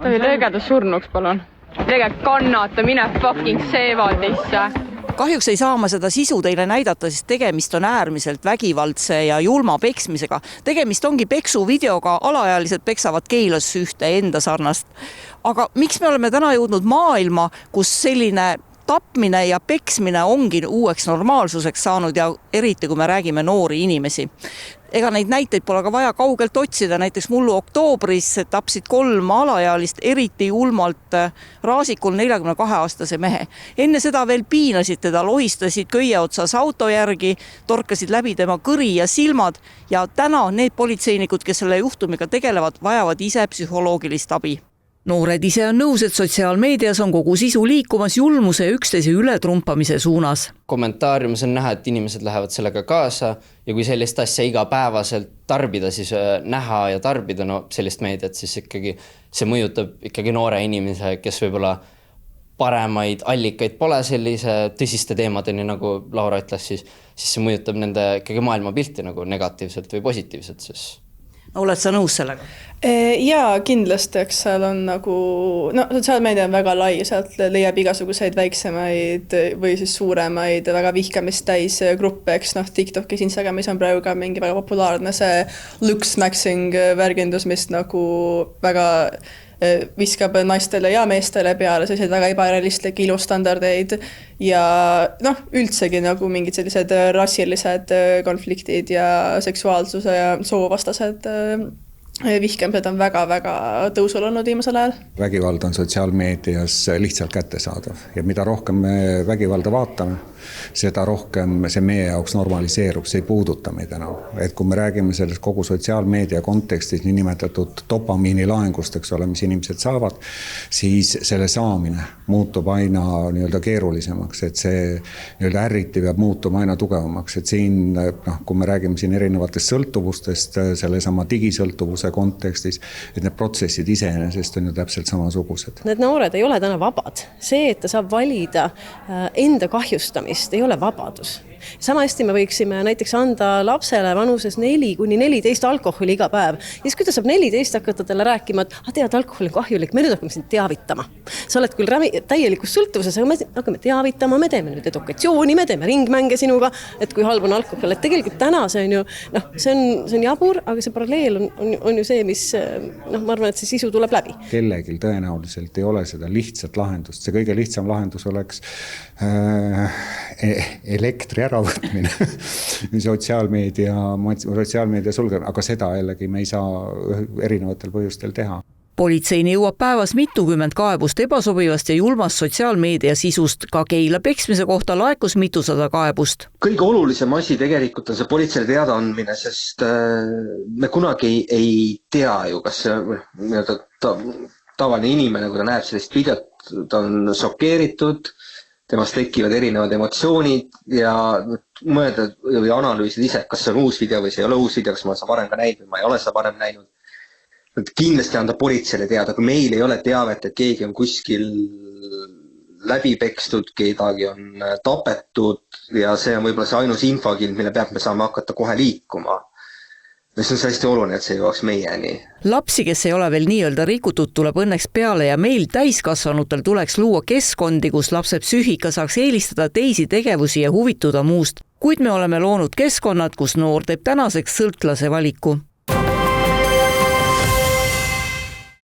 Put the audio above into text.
Tohi löögada surnuks, palun. Tegelikult kannata, mine fucking seevaldisse. Kahjuks ei saa ma seda sisu teile näidata, sest tegemist on äärmiselt vägivaldse ja julma peksmisega. Tegemist ongi peksuvideoga, alaealised peksavad Keilas ühte enda sarnast. Aga miks me oleme täna jõudnud maailma, kus selline tapmine ja peksmine ongi uueks normaalsuseks saanud ja eriti kui me räägime noori inimesi. Ega neid näiteid pole ka vaja kaugelt otsida, näiteks mullu oktoobris tapsid 3 alaealist eriti julmalt Raasikul 42-aastase mehe. Enne seda veel piinasid teda, lohistasid köie otsas auto järgi, torkasid läbi tema kõri ja silmad ja täna need politseinikud, kes selle juhtumiga tegelevad, vajavad ise psühholoogilist abi. Noored ise on nõus, et sotsiaalmeedias on kogu sisu liikumas julmuse üksteise ületrumpamise suunas. Kommentaariumis on näha, et inimesed lähevad sellega kaasa ja kui sellist asja igapäevaselt tarbida, siis näha ja tarbida sellist meediat, siis ikkagi see mõjutab ikkagi noore inimese, kes võib-olla paremaid allikaid pole sellise tõsiste teemadeni, nagu Laura ütles, siis see mõjutab nende ikkagi maailmapilti nagu negatiivselt või positiivselt, siis oled sa nõus sellega? Jaa, kindlasti, eks seal on nagu, sotsiaalmeedia on väga lai, sealt leiab igasuguseid väiksemaid või siis suuremaid väga vihkamist täis gruppe, eks TikTokis, Instagramis on praegu ka mingi väga populaarne see looksmaxing värgendus, mis nagu väga viskab naistele ja meestele peale sellised väga ebarealistlikke ilustandardeid ja üldsegi nagu mingid sellised rassilised konfliktid ja seksuaalsuse ja soovastased vihkamised on väga-väga tõusul olnud viimasel ajal. Vägivald on sotsiaalmeedias lihtsalt kättesaadav ja mida rohkem me vägivalda vaatame, seda rohkem see meie jaoks normaliseerub, see ei puuduta meid enam. Et kui me räägime sellest kogu sotsiaalmeedia kontekstis niinimetatud dopamiini laengust, eks ole, mis inimesed saavad, siis selle saamine muutub aina keerulisemaks, et see ärriti peab muutuma aina tugevamaks, et siin, kui me räägime siin erinevatest sõltuvustest, sellesama digisõltuvuse kontekstis, et need protsessid iseenesest on ju täpselt samasugused. Need noored ei ole täna vabad. See, et ta saab valida enda kahjustamist, ei ole vabadus. Sama hästi me võiksime näiteks anda lapsele vanuses 4–14 alkoholi iga päev. Ja siis kui ta saab 14 hakata talle rääkima, et tead, alkohol on kahjulik, me nüüd hakkame sind teavitama. Sa oled küll täielikus sõltuvuses, aga me hakkame teavitama, me teeme nüüd edukatsiooni, me teeme ringmänge sinuga, et kui halb on alkohol. Et tegelikult täna see on ju, see on jabur, aga see paralleel on ju see, mis, ma arvan, et see sisu tuleb läbi. Kellegil tõenäoliselt ei ole seda lihtsat lahendust. See kõige lihtsam lahendus oleks elektri äravõtmine, sotsiaalmeedia sulgemine, aga seda jällegi me ei saa erinevatel põhjustel teha. Politseini jõuab päevas mitukümmend kaebust ebasobivast ja julmast sotsiaalmeedia sisust. Ka Keila peksmise kohta laekus 200 kaebust. Kõige olulisem asi tegelikult on see politseile teada andmine, sest me kunagi ei tea ju, kas see tavaline inimene, kui ta näeb sellist videot, ta on šokeeritud, temast tekivad erinevad emotsioonid ja mõelda või analüüsida ise, kas see on uus video või see ei ole uus video, kas ma olen seda varem ka näinud või ma ei ole seda varem näinud. Kindlasti anda politseile teada, kui meil ei ole teavet, et keegi on kuskil läbi pekstud, kedagi on tapetud ja see on võib-olla see ainus infokild, mille peab me saame hakata kohe liikuma. See on hästi oluline, et see jõuaks meieni. Lapsi, kes ei ole veel nii-öelda rikutud, tuleb õnneks peale ja meil täiskasvanutel tuleks luua keskkondi, kus lapse psüühika saaks eelistada teisi tegevusi ja huvituda muust. Kuid me oleme loonud keskkonnad, kus noor teeb tänaseks sõltlase valiku.